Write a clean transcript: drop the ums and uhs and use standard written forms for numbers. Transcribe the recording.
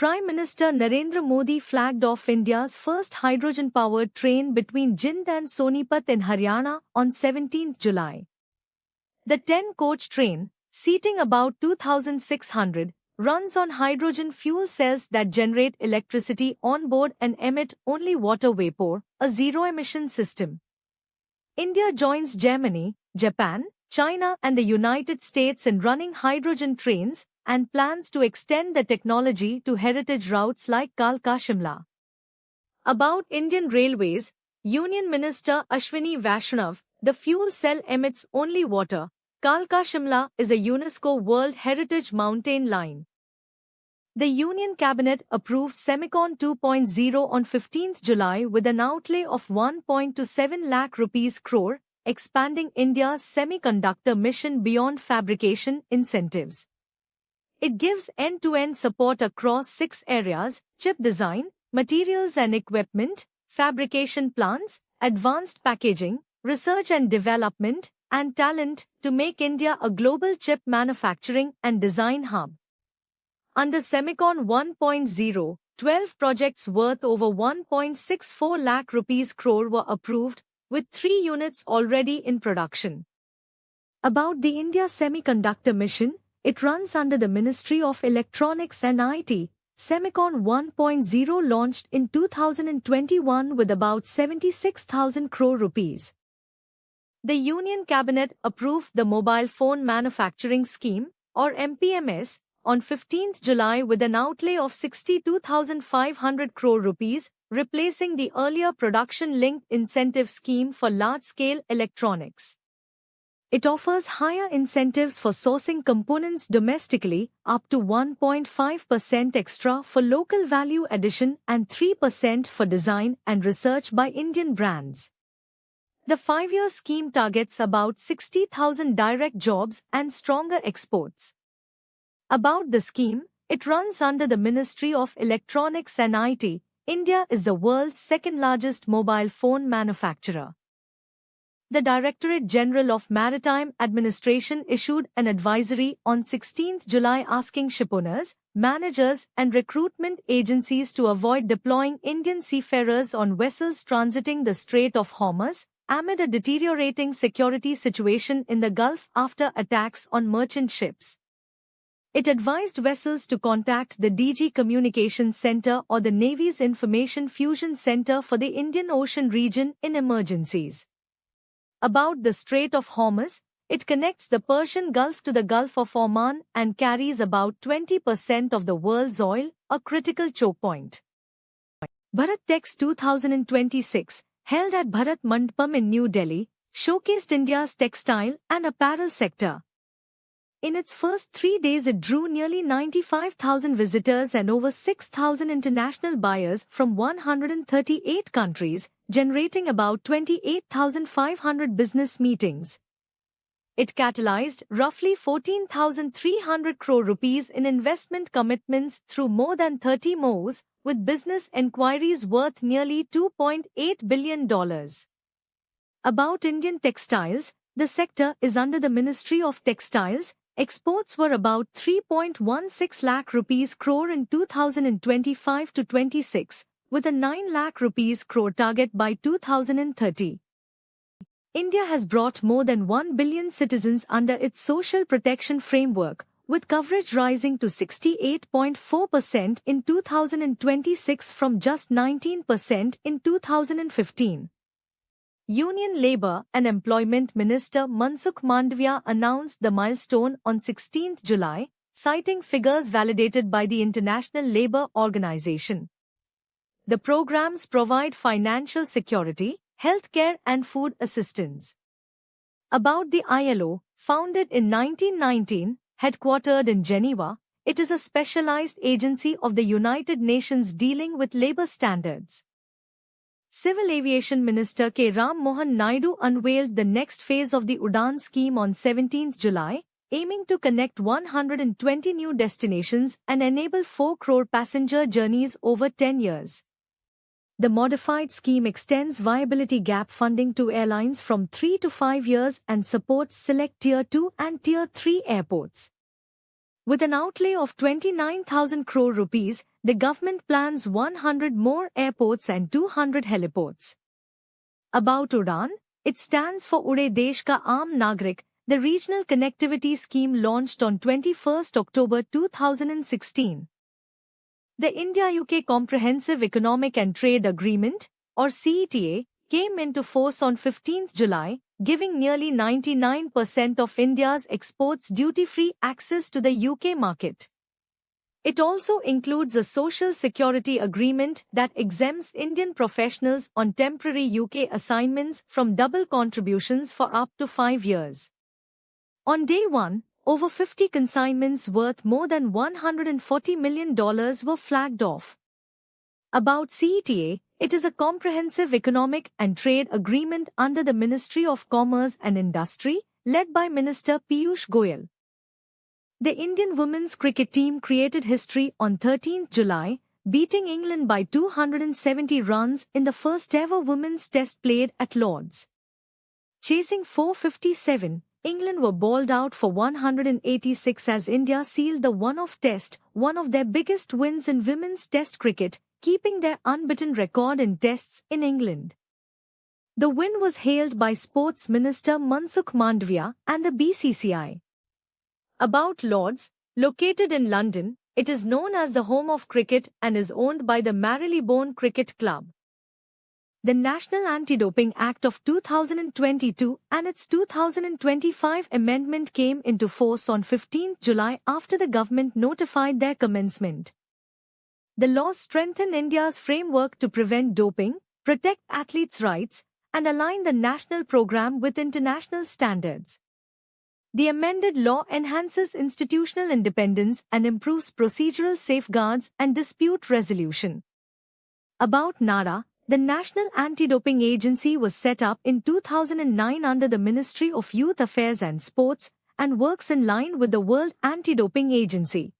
Prime Minister Narendra Modi flagged off India's first hydrogen-powered train between Jind and Sonipat in Haryana on 17 July. The 10-coach train, seating about 2,600, runs on hydrogen fuel cells that generate electricity on board and emit only water vapor, a zero-emission system. India joins Germany, Japan, China and the United States in running hydrogen trains and plans to extend the technology to heritage routes like Kalka-Shimla. About Indian Railways, Union Minister Ashwini Vaishnav, the fuel cell emits only water. Kalka-Shimla is a UNESCO World Heritage mountain line. The Union Cabinet approved Semicon 2.0 on 15 July with an outlay of 1.27 lakh rupees crore, expanding India's semiconductor mission beyond fabrication incentives. It gives end-to-end support across 6 areas: chip design, materials and equipment, fabrication plants, advanced packaging, research and development, and talent to make India a global chip manufacturing and design hub. Under Semicon 1.0, 12 projects worth over 1.64 lakh rupees crore were approved, with 3 units already in production. About the India Semiconductor Mission, it runs under the Ministry of Electronics and IT. Semicon 1.0 launched in 2021 with about 76,000 crore rupees. The Union Cabinet approved the Mobile Phone Manufacturing Scheme, or MPMS, on 15 July with an outlay of 62,500 crore rupees, replacing the earlier production-linked incentive scheme for large-scale electronics. It offers higher incentives for sourcing components domestically, up to 1.5% extra for local value addition and 3% for design and research by Indian brands. The 5-year scheme targets about 60,000 direct jobs and stronger exports. About the scheme, it runs under the Ministry of Electronics and IT. India is the world's second-largest mobile phone manufacturer. The Directorate General of Maritime Administration issued an advisory on 16 July asking shipowners, managers and recruitment agencies to avoid deploying Indian seafarers on vessels transiting the Strait of Hormuz, amid a deteriorating security situation in the Gulf after attacks on merchant ships. It advised vessels to contact the DG Communications Center or the Navy's Information Fusion Center for the Indian Ocean region in emergencies. About the Strait of Hormuz, it connects the Persian Gulf to the Gulf of Oman and carries about 20% of the world's oil, a critical choke point. Bharat Tex 2026, held at Bharat Mandapam in New Delhi, showcased India's textile and apparel sector. In its first 3 days, it drew nearly 95,000 visitors and over 6,000 international buyers from 138 countries, generating about 28,500 business meetings. It catalyzed roughly 14,300 crore rupees in investment commitments through more than 30 MOUs, with business enquiries worth nearly $2.8 billion. About Indian textiles, the sector is under the Ministry of Textiles. Exports were about 3.16 lakh rupees crore in 2025-26, with a 9 lakh rupees crore target by 2030. India has brought more than 1 billion citizens under its social protection framework, with coverage rising to 68.4% in 2026 from just 19% in 2015. Union Labour and Employment Minister Mansukh Mandavia announced the milestone on 16 July, citing figures validated by the International Labour Organization. The programs provide financial security, healthcare and food assistance. About the ILO, founded in 1919, headquartered in Geneva, it is a specialized agency of the United Nations dealing with labor standards. Civil Aviation Minister K. Ram Mohan Naidu unveiled the next phase of the UDAN scheme on 17 July, aiming to connect 120 new destinations and enable 4 crore passenger journeys over 10 years. The modified scheme extends viability gap funding to airlines from 3 to 5 years and supports select Tier 2 and Tier 3 airports. With an outlay of 29,000 crore rupees, the government plans 100 more airports and 200 heliports. About UDAN, it stands for Ude Desh Ka Aam Nagrik, the regional connectivity scheme launched on 21 October 2016. The India-UK Comprehensive Economic and Trade Agreement, or CETA, came into force on 15 July, giving nearly 99% of India's exports duty-free access to the UK market. It also includes a social security agreement that exempts Indian professionals on temporary UK assignments from double contributions for up to 5 years. On day 1, over 50 consignments worth more than $140 million were flagged off. About CETA, it is a comprehensive economic and trade agreement under the Ministry of Commerce and Industry, led by Minister Piyush Goyal. The Indian women's cricket team created history on 13 July, beating England by 270 runs in the first-ever women's test played at Lord's. Chasing 457, England were bowled out for 186 as India sealed the one-off test, one of their biggest wins in women's test cricket, keeping their unbeaten record in tests in England. The win was hailed by Sports Minister Mansukh Mandavia and the BCCI. About Lord's, located in London, it is known as the home of cricket and is owned by the Marylebone Cricket Club. The National Anti-Doping Act of 2022 and its 2025 amendment came into force on 15 July after the government notified their commencement. The laws strengthen India's framework to prevent doping, protect athletes' rights, and align the national program with international standards. The amended law enhances institutional independence and improves procedural safeguards and dispute resolution. About NADA, the National Anti-Doping Agency was set up in 2009 under the Ministry of Youth Affairs and Sports and works in line with the World Anti-Doping Agency.